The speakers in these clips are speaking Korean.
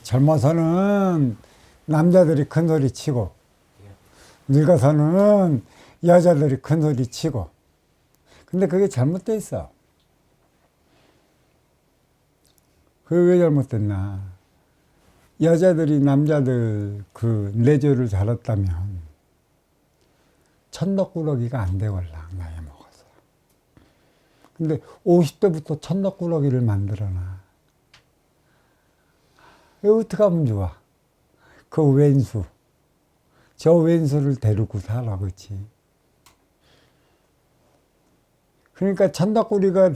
젊어서는 남자들이 큰 소리 치고, 늙어서는 여자들이 큰 소리 치고. 근데 그게 잘못돼 있어. 그게 왜 잘못됐나? 여자들이 남자들 그 내조를 잘했다면 천덕꾸러기가 안 되걸랑 나이 먹어서. 근데 50대부터 천덕꾸러기를 만들어놔. 이거 어떻게 하면 좋아? 그 왼수, 저 왼수를 데리고 살아, 그치? 그러니까 천덕꾸러기가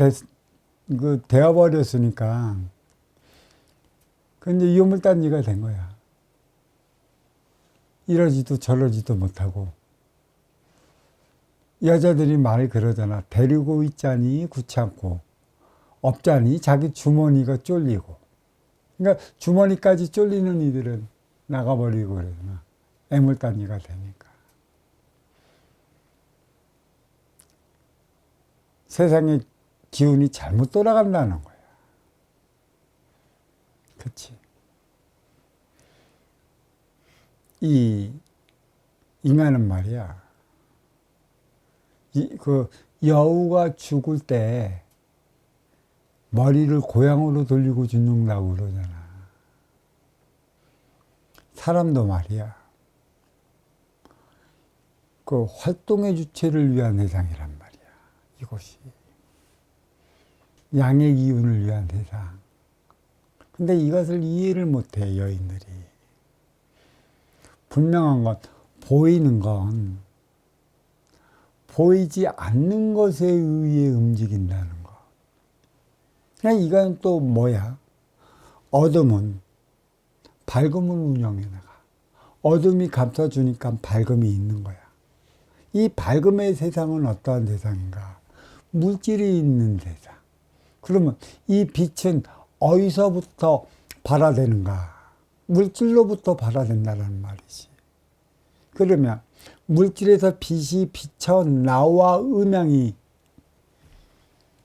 되어버렸으니까 그 이제 유물단지가 된 거야. 이러지도 저러지도 못하고. 여자들이 말 그러잖아. 데리고 있자니 귀찮고 없자니 자기 주머니가 쫄리고. 그러니까 주머니까지 쫄리는 이들은 나가버리고 그러잖아. 애물단지가 되니까. 세상의 기운이 잘못 돌아간다는 거야. 그치? 이 인간은 말이야. 그 여우가 죽을 때 머리를 고향으로 돌리고 죽는다고 그러잖아. 사람도 말이야. 그 활동의 주체를 위한 세상이란 말이야. 이것이. 양의 기운을 위한 세상. 근데 이것을 이해를 못해, 여인들이. 분명한 건, 보이는 건, 보이지 않는 것에 의해 움직인다는 거. 그냥 이건 또 뭐야? 어둠은 밝음을 운영해 나가. 어둠이 감싸주니까 밝음이 있는 거야. 이 밝음의 세상은 어떠한 세상인가? 물질이 있는 세상. 그러면 이 빛은 어디서부터 발화되는가? 물질로부터 발화된다는 말이지. 그러면 물질에서 빛이 비쳐 나와 음양이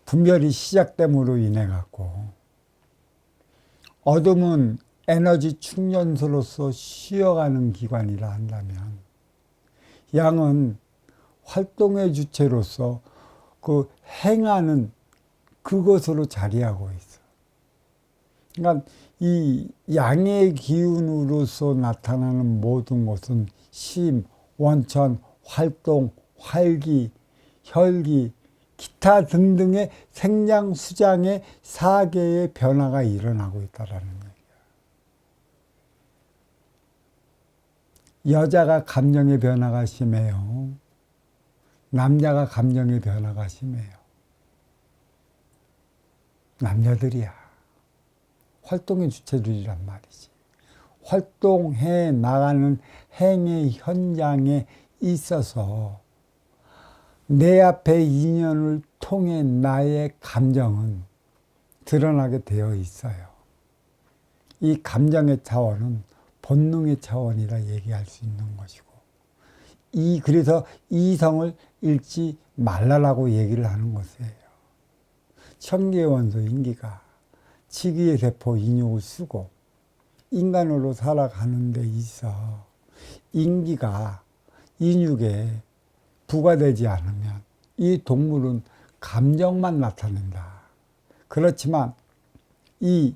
분별이 시작됨으로 인해 갖고 어둠은 에너지 충전소로서 쉬어가는 기관이라 한다면 양은 활동의 주체로서 그 행하는 그것으로 자리하고 있어. 그러니까 이 양의 기운으로서 나타나는 모든 것은 심, 원천, 활동, 활기, 혈기, 기타 등등의 생장, 수장의 사계의 변화가 일어나고 있다라는 얘기야. 여자가 감정의 변화가 심해요. 남자가 감정의 변화가 심해요. 남자들이야. 활동의 주체들이란 말이지. 활동해 나가는 행의 현장에 있어서 내 앞의 인연을 통해 나의 감정은 드러나게 되어 있어요. 이 감정의 차원은 본능의 차원이라 얘기할 수 있는 것이고, 그래서 이성을 잃지 말라라고 얘기를 하는 것이에요. 천기의 원소 인기가 치기의 세포 인육을 쓰고 인간으로 살아가는 데 있어 인기가 인육에 부과되지 않으면 이 동물은 감정만 나타낸다. 그렇지만 이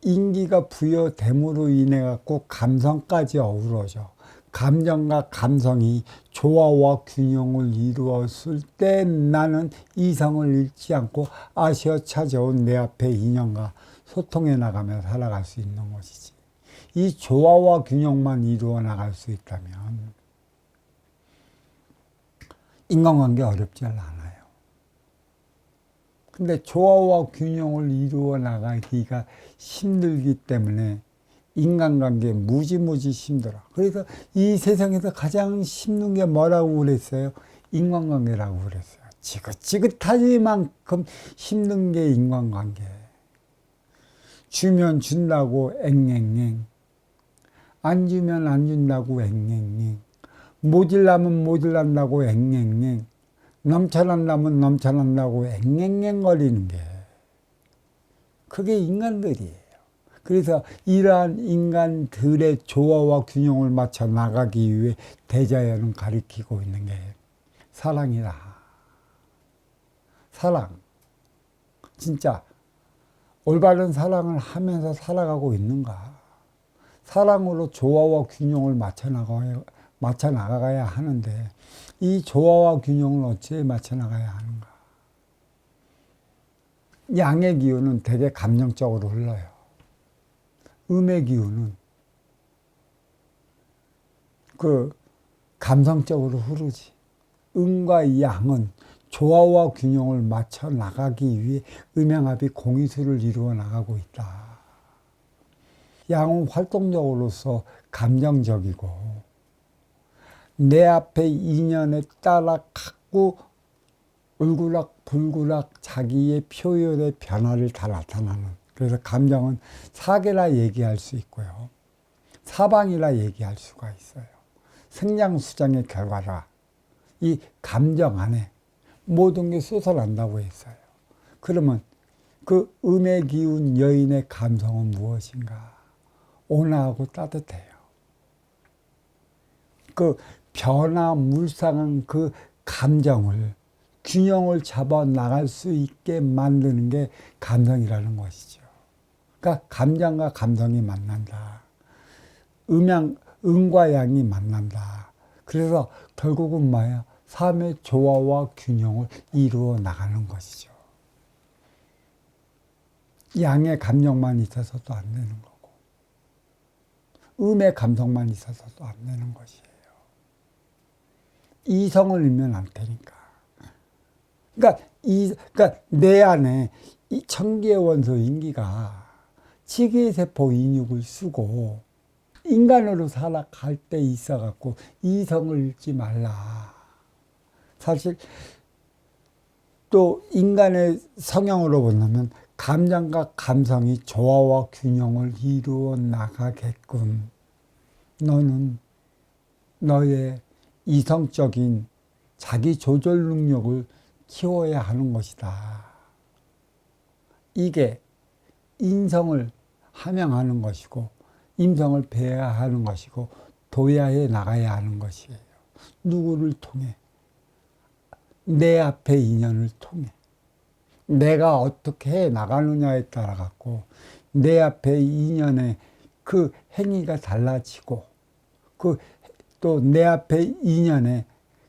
인기가 부여됨으로 인해 갖고 감성까지 어우러져. 감정과 감성이 조화와 균형을 이루었을 때 나는 이성을 잃지 않고 아쉬어 찾아온 내 앞의 인연과 소통해 나가며 살아갈 수 있는 것이지. 이 조화와 균형만 이루어 나갈 수 있다면 인간관계 어렵지 않아요. 근데 조화와 균형을 이루어 나가기가 힘들기 때문에 인간관계 무지무지 힘들어. 그래서 이 세상에서 가장 힘든 게 뭐라고 그랬어요? 인간관계라고 그랬어요. 지긋지긋하지만큼 힘든 게 인간관계. 주면 준다고 앵앵앵. 안 주면 안 준다고 앵앵앵. 모질라면 모질란다고 앵앵앵. 넘쳐난다면 넘쳐난다고 앵앵앵 거리는 게. 그게 인간들이에요. 그래서 이러한 인간들의 조화와 균형을 맞춰 나가기 위해 대자연은 가리키고 있는 게 사랑이다. 사랑. 진짜 올바른 사랑을 하면서 살아가고 있는가? 사랑으로 조화와 균형을 맞춰 나가야 하는데 이 조화와 균형을 어찌 맞춰 나가야 하는가? 양의 기운은 되게 감정적으로 흘러요. 음의 기운은 그 감성적으로 흐르지. 음과 양은 조화와 균형을 맞춰 나가기 위해 음양합이 공이수를 이루어 나가고 있다. 양은 활동적으로서 감정적이고 내 앞의 인연에 따라 갖고 울그락불그락 자기의 표현의 변화를 다 나타나는. 그래서 감정은 사계라 얘기할 수 있고요. 사방이라 얘기할 수가 있어요. 승량수장의 결과라. 이 감정 안에 모든 게 쏟아난다고 했어요. 그러면 그 음의 기운 여인의 감성은 무엇인가? 온화하고 따뜻해요. 그 변화무쌍한 그 감정을 균형을 잡아 나갈 수 있게 만드는 게 감성이라는 것이죠. 그러니까 감정과 감성이 만난다. 음과 양이 만난다. 그래서 결국은 뭐야? 삶의 조화와 균형을 이루어 나가는 것이죠. 양의 감정만 있어서도 안 되는 거고, 음의 감성만 있어서도 안 되는 것이에요. 이성을 잃으면 안 되니까. 그러니까 내 안에 이 청기의 원소 인기가 치기세포 인육을 쓰고 인간으로 살아갈 때 있어갖고 이성을 잃지 말라. 사실 또 인간의 성향으로 본다면 감정과 감성이 조화와 균형을 이루어 나가게끔 너는 너의 이성적인 자기 조절 능력을 키워야 하는 것이다. 이게 인성을 함양하는 것이고 임성을 배워야 하는 것이고 도야해 나가야 하는 것이에요. 누구를 통해? 내 앞의 인연을 통해. 내가 어떻게 해 나가느냐에 따라 갖고 내 앞의 인연의 그 행위가 달라지고 그 또 내 앞의 인연의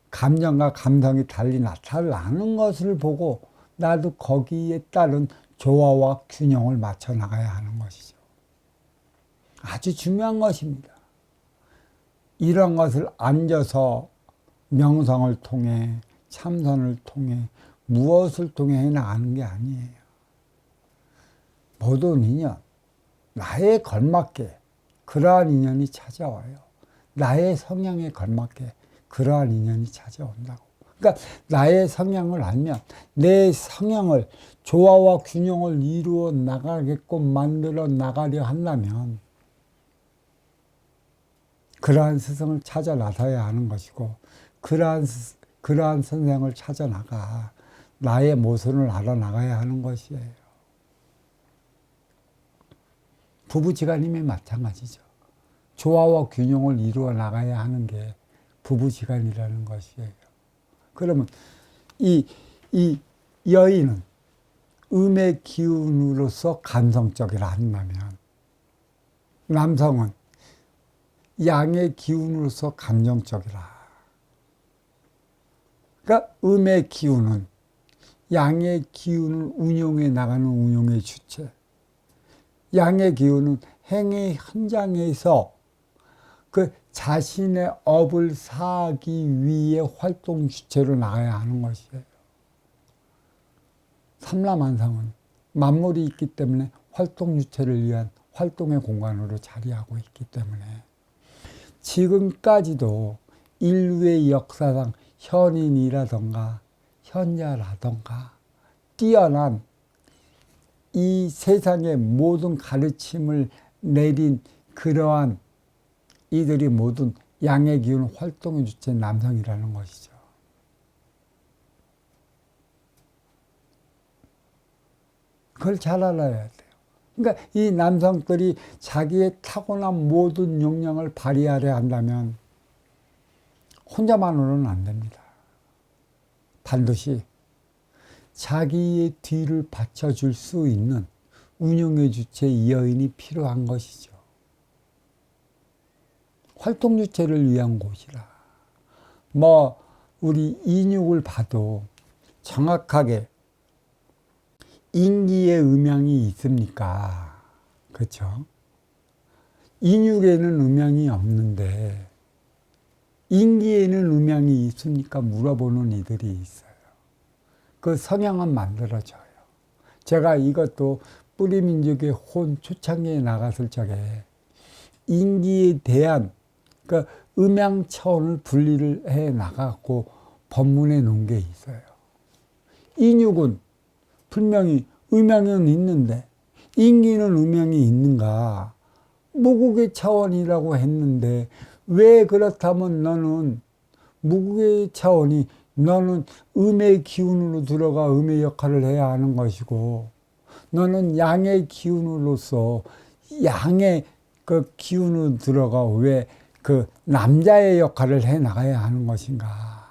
감정과 감성이 달리 나타나는 것을 보고 나도 거기에 따른 조화와 균형을 맞춰 나가야 하는 것이죠. 아주 중요한 것입니다. 이런 것을 앉아서 명상을 통해 참선을 통해 무엇을 통해 해나가는 게 아니에요. 모든 인연, 나에 걸맞게 그러한 인연이 찾아와요. 나의 성향에 걸맞게 그러한 인연이 찾아온다고. 그러니까 나의 성향을 알면 내 성향을 조화와 균형을 이루어 나가게끔 만들어 나가려 한다면 그러한 스승을 찾아 나서야 하는 것이고 그러한 선생을 찾아 나가 나의 모순을 알아나가야 하는 것이에요. 부부지간이면 마찬가지죠. 조화와 균형을 이루어 나가야 하는 게 부부지간이라는 것이에요. 그러면 이 여인은 음의 기운으로서 감성적이라 한다면 남성은 양의 기운으로서 감정적이라. 그러니까 음의 기운은 양의 기운을 운용해 나가는 운용의 주체. 양의 기운은 행의 현장에서 그 자신의 업을 사하기 위해 활동 주체로 나가야 하는 것이에요. 삼라만상은 만물이 있기 때문에 활동 주체를 위한 활동의 공간으로 자리하고 있기 때문에 지금까지도 인류의 역사상 현인이라던가 현자라던가 뛰어난 이 세상의 모든 가르침을 내린 그러한 이들이 모든 양의 기운 활동의 주체 남성이라는 것이죠. 그걸 잘 알아야 돼요. 그러니까 이 남성들이 자기의 타고난 모든 역량을 발휘하려 한다면 혼자만으로는 안 됩니다. 반드시 자기의 뒤를 받쳐줄 수 있는 운영의 주체 여인이 필요한 것이죠. 활동 주체를 위한 곳이라. 우리 인육을 봐도 정확하게 인기의 음양이 있습니까? 그렇죠? 인육에는 음양이 없는데 인기에는 음양이 있습니까? 물어보는 이들이 있어요. 그 성향은 만들어져요. 제가 이것도 뿌리민족의 혼 초창기에 나갔을 적에 인기에 대한 그 음양 차원을 분리를 해 나가고 법문에 놓은 게 있어요. 인육은 분명히 음양은 있는데 인기는 음양이 있는가? 무국의 차원이라고 했는데 왜 그렇다면 너는 무국의 차원이 너는 음의 기운으로 들어가 음의 역할을 해야 하는 것이고 너는 양의 기운으로서 양의 그 기운으로 들어가 왜 그 남자의 역할을 해 나가야 하는 것인가?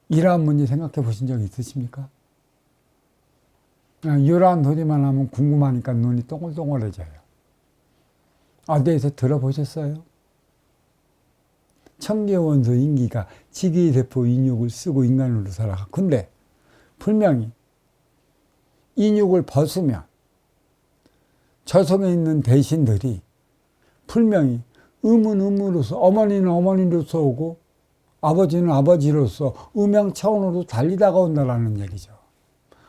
이러한 문제 생각해 보신 적 있으십니까? 이러한 소리만 하면 궁금하니까 눈이 동글동글해져요. 어디에서 들어보셨어요? 청계원소 인기가 지기세포 인육을 쓰고 인간으로 살아가. 근데 분명히 인육을 벗으면 저성에 있는 대신들이 분명히 음은 음으로서 어머니는 어머니로서 오고 아버지는 아버지로서 음양 차원으로 달리 다가온다라는 얘기죠.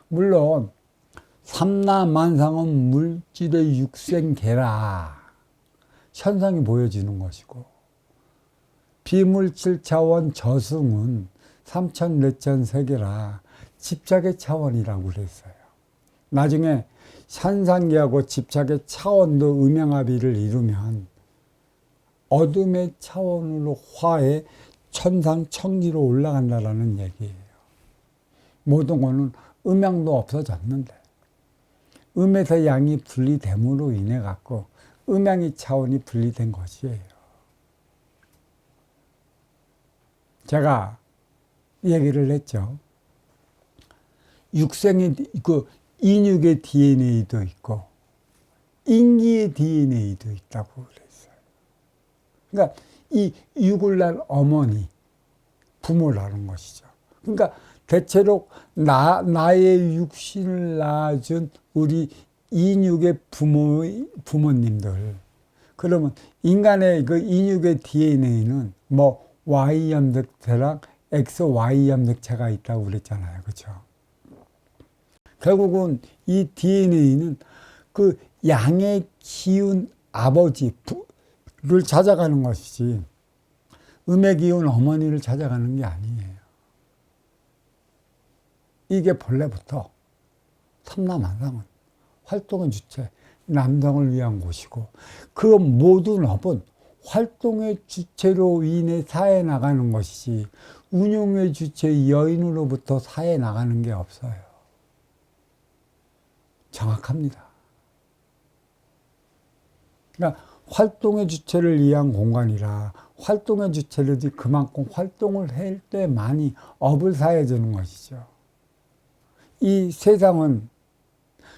물론 삼라만상은 물질의 육생계라 현상이 보여지는 것이고 비물질 차원 저승은 삼천내천 세계라 집착의 차원이라고 그랬어요. 나중에 현상계하고 집착의 차원도 음양합의를 이루면 어둠의 차원으로 화해 천상천기로 올라간다라는 얘기예요. 모든 거는 음양도 없어졌는데 음에서 양이 분리됨으로 인해 갖고 음양의 차원이 분리된 것이에요. 제가 얘기를 했죠. 육생의 그 인육의 DNA도 있고 인기의 DNA도 있다고 그랬어요. 그러니까 이 육을 낳은 어머니, 부모라는 것이죠. 그러니까 대체로 나의 육신을 낳아준 우리 인육의 부모님들. 그러면 인간의 그 인육의 DNA는 Y 염색체랑 XY 염색체가 있다고 그랬잖아요. 그렇죠? 결국은 이 DNA는 그 양의 기운 아버지를 찾아가는 것이지 음의 기운 어머니를 찾아가는 게 아니에요. 이게 본래부터 삼라만상은 활동의 주체, 남성을 위한 곳이고 그 모든 업은 활동의 주체로 인해 사해 나가는 것이지 운용의 주체 여인으로부터 사해 나가는 게 없어요. 정확합니다. 그러니까 활동의 주체를 위한 공간이라 활동의 주체들이 그만큼 활동을 할 때 많이 업을 사해주는 것이죠. 이 세상은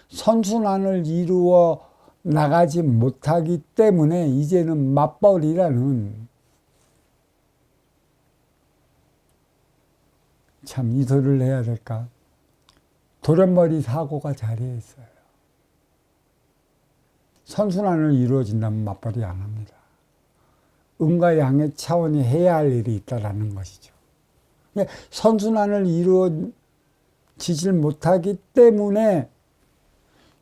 선순환을 이루어 나가지 못하기 때문에 이제는 맞벌이라는 참 이 소리를 해야 될까? 도련머리 사고가 자리에 있어요. 선순환을 이루어진다면 맞벌이 안 합니다. 음과 양의 차원이 해야 할 일이 있다라는 것이죠. 선순환을 이루어지질 못하기 때문에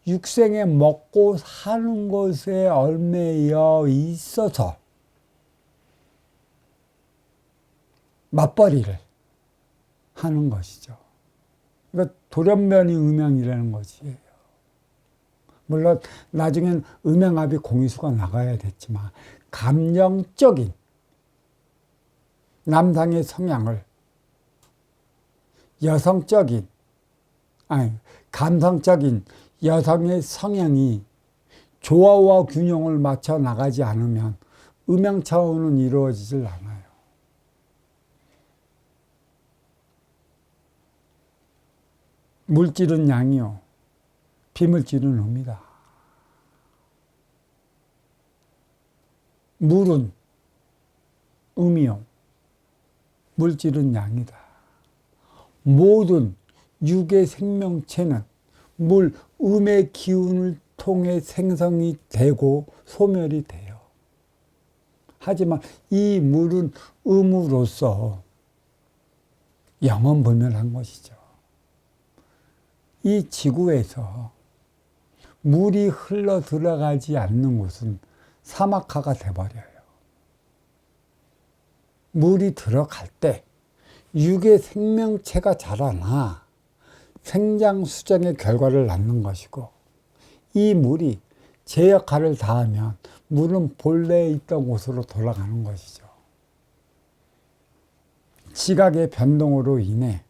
육생에 먹고 사는 것에 얽매여 있어서 맞벌이를 하는 것이죠. 그러니까 돌연변이 음양이라는 것이에요. 물론 나중엔 음양합이 공유수가 나가야 됐지만 감정적인 남성의 성향을 감성적인 여성의 성향이 조화와 균형을 맞춰 나가지 않으면 음양 차원은 이루어지질 않아요. 물질은 양이요, 비물질은 음이다. 물은 음이요, 물질은 양이다. 모든 육의 생명체는 물, 음의 기운을 통해 생성이 되고 소멸이 돼요. 하지만 이 물은 음으로서 영원불멸한 것이죠. 이 지구에서 물이 흘러 들어가지 않는 곳은 사막화가 돼버려요. 물이 들어갈 때 육의 생명체가 자라나 생장수정의 결과를 낳는 것이고, 이 물이 제 역할을 다하면 물은 본래에 있던 곳으로 돌아가는 것이죠. 지각의 변동으로 인해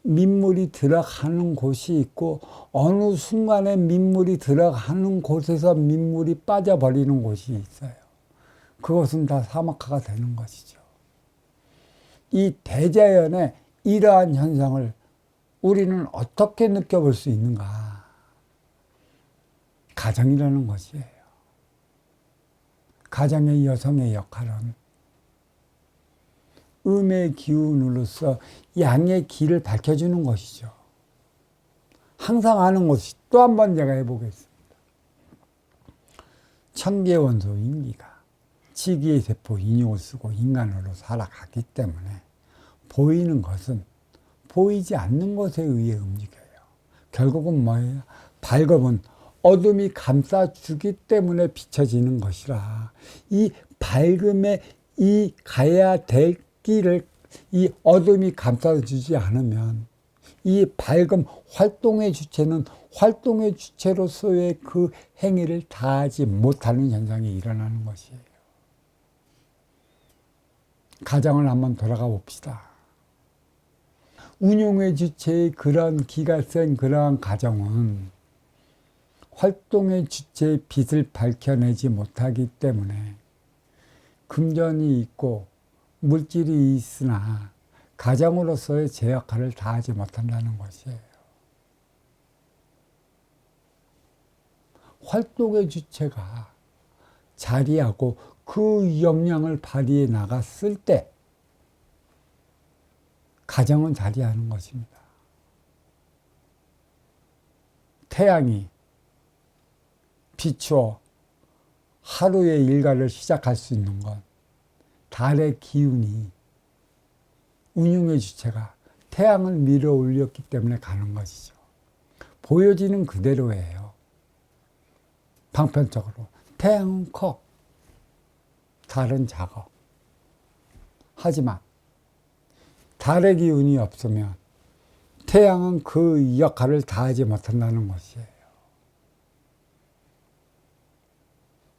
민물이 들어가는 곳이 있고, 어느 순간에 민물이 들어가는 곳에서 민물이 빠져버리는 곳이 있어요. 그것은 다 사막화가 되는 것이죠. 이 대자연의 이러한 현상을 우리는 어떻게 느껴볼 수 있는가? 가정이라는 것이에요. 가정의 여성의 역할은 음의 기운으로서 양의 길을 밝혀주는 것이죠. 항상 하는 것이, 또 한 번 제가 해보겠습니다. 천계원소 인기가 지기의 세포 인육을 쓰고 인간으로 살아가기 때문에 보이는 것은 보이지 않는 것에 의해 움직여요. 결국은 뭐예요? 밝음은 어둠이 감싸주기 때문에 비춰지는 것이라, 이 밝음에 이 가야 될 길을 이 어둠이 감싸주지 않으면 이 밝음 활동의 주체는 활동의 주체로서의 그 행위를 다하지 못하는 현상이 일어나는 것이에요. 가정을 한번 돌아가 봅시다. 운용의 주체의 그런 기가 센 그러한 가정은 활동의 주체의 빛을 밝혀내지 못하기 때문에 금전이 있고 물질이 있으나 가정으로서의 제 역할을 다하지 못한다는 것이에요. 활동의 주체가 자리하고 그 역량을 발휘해 나갔을 때 가정은 자리하는 것입니다. 태양이 비추어 하루의 일과를 시작할 수 있는 건 달의 기운이, 운용의 주체가 태양을 밀어 올렸기 때문에 가는 것이죠. 보여지는 그대로예요. 방편적으로 태양은 커, 달은 작아. 하지만 달의 기운이 없으면 태양은 그 역할을 다하지 못한다는 것이에요.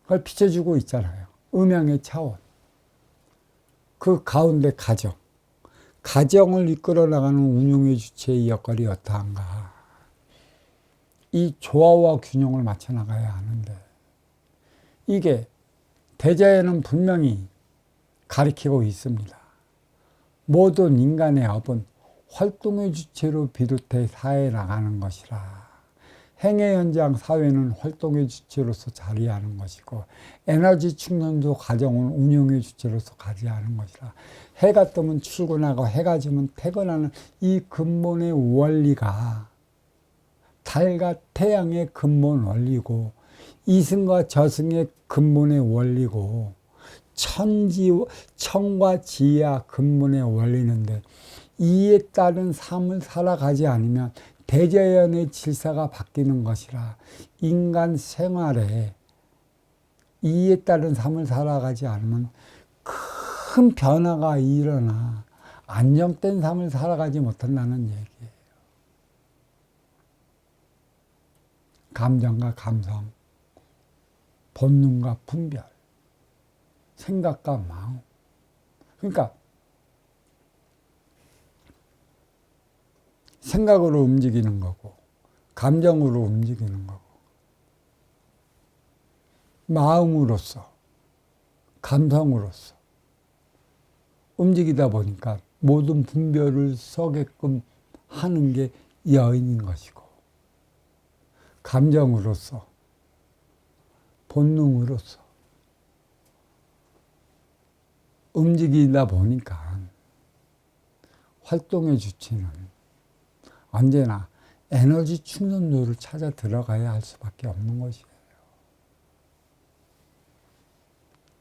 그걸 비춰주고 있잖아요. 음양의 차원. 그 가운데 가정. 가정을 이끌어 나가는 운용의 주체의 역할이 어떠한가. 이 조화와 균형을 맞춰 나가야 하는데, 이게 대자연은 분명히 가리키고 있습니다. 모든 인간의 업은 활동의 주체로 비롯해 사회에 나가는 것이라. 행의 현장 사회는 활동의 주체로서 자리하는 것이고, 에너지 충전도 가정은 운용의 주체로서 자리하는 것이라. 해가 뜨면 출근하고 해가 지면 퇴근하는 이 근본의 원리가 달과 태양의 근본 원리고, 이승과 저승의 근본의 원리고, 천과 지혜와 근본의 원리인데, 이에 따른 삶을 살아가지 않으면 대자연의 질서가 바뀌는 것이라, 인간 생활에 이에 따른 삶을 살아가지 않으면 큰 변화가 일어나 안정된 삶을 살아가지 못한다는 얘기예요. 감정과 감성, 본능과 분별, 생각과 마음. 그러니까 생각으로 움직이는 거고, 감정으로 움직이는 거고, 마음으로서, 감성으로서 움직이다 보니까 모든 분별을 서게끔 하는 게 여인인 것이고, 감정으로서, 본능으로서 움직이다 보니까 활동의 주체는 언제나 에너지 충전소를 찾아 들어가야 할 수밖에 없는 것이에요.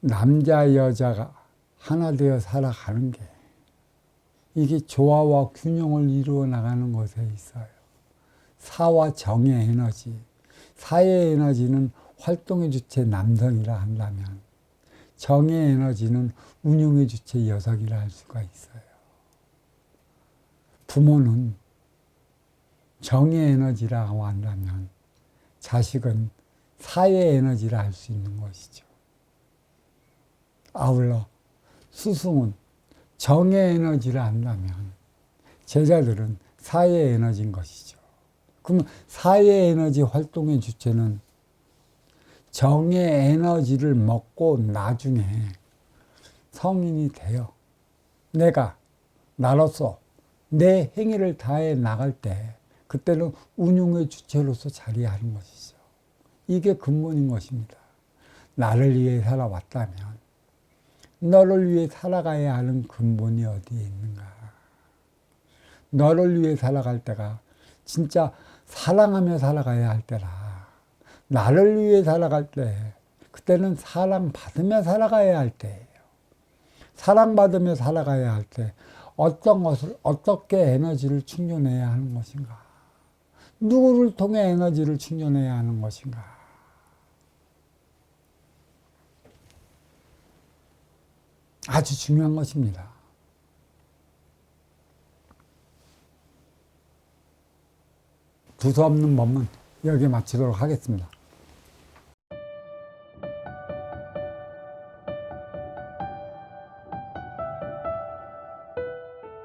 남자, 여자가 하나 되어 살아가는 게 이게 조화와 균형을 이루어 나가는 것에 있어요. 사와 정의 에너지, 사의 에너지는 활동의 주체 남성이라 한다면 정의 에너지는 운용의 주체 여성이라 할 수가 있어요. 부모는 정의 에너지라고 한다면 자식은 사의 에너지라 할 수 있는 것이죠. 아울러 스승은 정의 에너지라 한다면 제자들은 사의 에너지인 것이죠. 그러면 사의 에너지 활동의 주체는 정의 에너지를 먹고 나중에 성인이 되어 내가 나로서 내 행위를 다해 나갈 때 그때는 운용의 주체로서 자리하는 것이죠. 이게 근본인 것입니다. 나를 위해 살아왔다면 너를 위해 살아가야 하는 근본이 어디에 있는가. 너를 위해 살아갈 때가 진짜 사랑하며 살아가야 할 때라. 나를 위해 살아갈 때 그때는 사랑받으며 살아가야 할 때예요. 사랑받으며 살아가야 할 때 어떤 것을 어떻게 에너지를 충전해야 하는 것인가. 누구를 통해 에너지를 충전해야 하는 것인가. 아주 중요한 것입니다. 두서없는 법문 여기에 마치도록 하겠습니다.